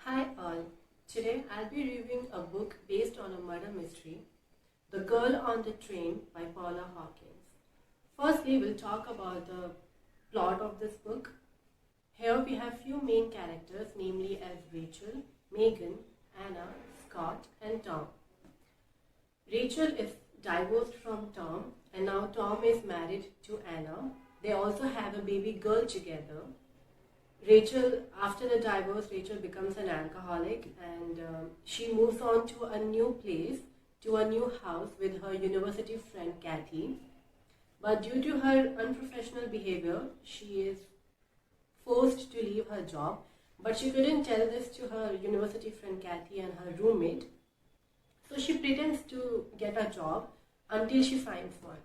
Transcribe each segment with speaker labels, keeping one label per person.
Speaker 1: Hi all, today I'll be reviewing a book based on a murder mystery, The Girl on the Train by Paula Hawkins. Firstly, we'll talk about the plot of this book. Here we have few main characters, namely as Rachel, Megan, Anna, Scott and Tom. Rachel is divorced from Tom and now Tom is married to Anna. They also have a baby girl together. Rachel, after the divorce, Rachel becomes an alcoholic and she moves on to a new place, to a new house with her university friend Kathy. But due to her unprofessional behavior, she is forced to leave her job. But she couldn't tell this to her university friend Kathy and her roommate. So she pretends to get a job until she finds one.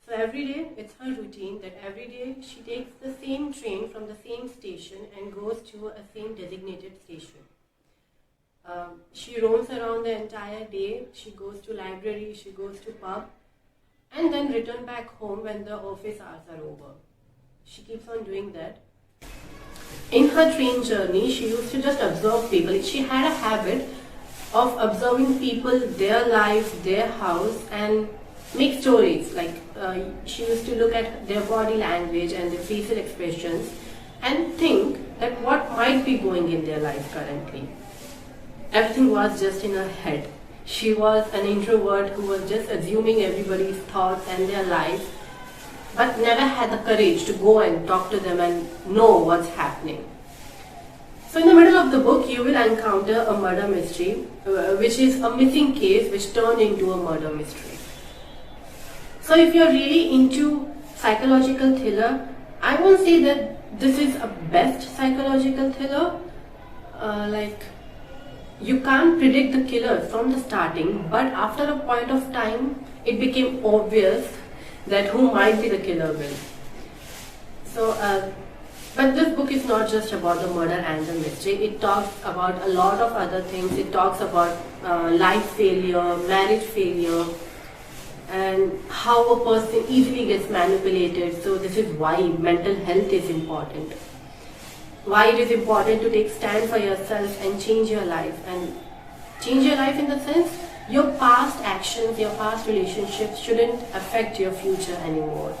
Speaker 1: So every day, it's her routine that every day she takes the same train from the same station and goes to a same designated station. She roams around the entire day, she goes to library, she goes to pub and then return back home when the office hours are over. She keeps on doing that. In her train journey, she used to just observe people. She had a habit of observing people, their lives, their house and make stories. She used to look at their body language and their facial expressions and think that what might be going in their life currently. Everything was just in her head. She was an introvert who was just assuming everybody's thoughts and their lives, but never had the courage to go and talk to them and know what's happening. So in the middle of the book, you will encounter a murder mystery, which is a missing case which turned into a murder mystery. So if you're really into psychological thriller, I won't say that this is a best psychological thriller. You can't predict the killer from the starting, but after a point of time, it became obvious that who might be the killer will. But this book is not just about the murder and the mystery. It talks about a lot of other things. It talks about life failure, marriage failure, and how a person easily gets manipulated. So this is why mental health is important. Why it is important to take stand for yourself and change your life. And change your life in the sense, your past actions, your past relationships shouldn't affect your future anymore.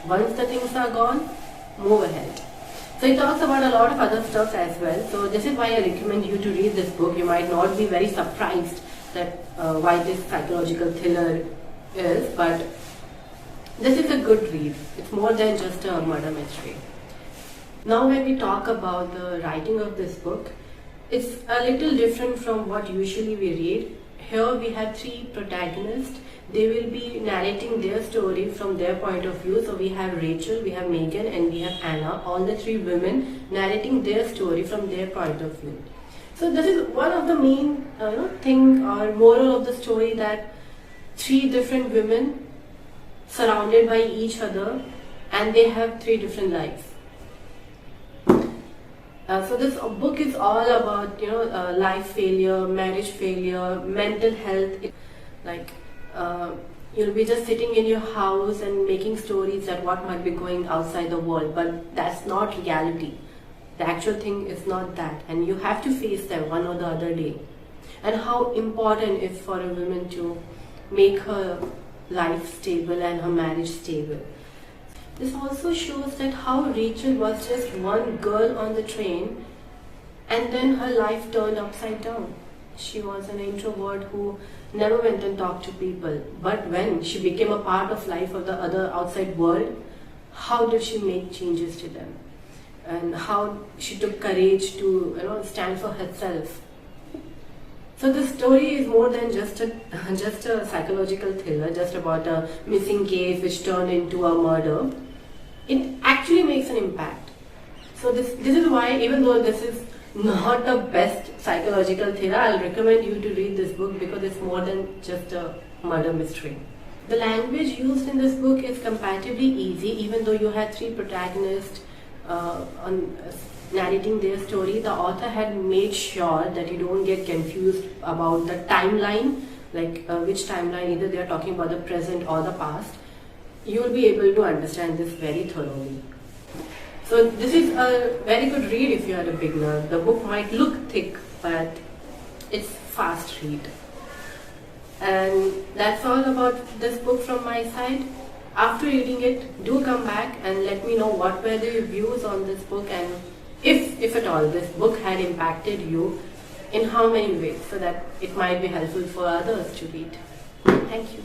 Speaker 1: Once the things are gone, move ahead. So it talks about a lot of other stuff as well. So this is why I recommend you to read this book. You might not be very surprised that why this psychological thriller is, but this is a good read. It's more than just a murder mystery. Now when we talk about the writing of this book, it's a little different from what usually we read. Here we have three protagonists. They will be narrating their story from their point of view. So we have Rachel, we have Megan and we have Anna, all the three women narrating their story from their point of view. So this is one of the main thing or moral of the story, that three different women surrounded by each other and they have three different lives. So this book is all about life failure, marriage failure, mental health. You'll be just sitting in your house and making stories that what might be going outside the world, but that's not reality. The actual thing is not that, and you have to face them one or the other day. And how important it is for a woman to make her life stable and her marriage stable. This also shows that how Rachel was just one girl on the train and then her life turned upside down. She was an introvert who never went and talked to people. But when she became a part of life of the other outside world, how did she make changes to them? And how she took courage to stand for herself. So this story is more than just a psychological thriller, just about a missing case which turned into a murder. It actually makes an impact. So this is why, even though this is not the best psychological thriller, I'll recommend you to read this book because it's more than just a murder mystery. The language used in this book is comparatively easy, even though you had three protagonists narrating their story. The author had made sure that you don't get confused about the timeline, which timeline, either they are talking about the present or the past. You will be able to understand this very thoroughly. So this is a very good read if you are a beginner. The book might look thick, but it's fast read. And that's all about this book from my side. After reading it, do come back and let me know what were the views on this book, and if at all this book had impacted you, in how many ways, so that it might be helpful for others to read. Thank you.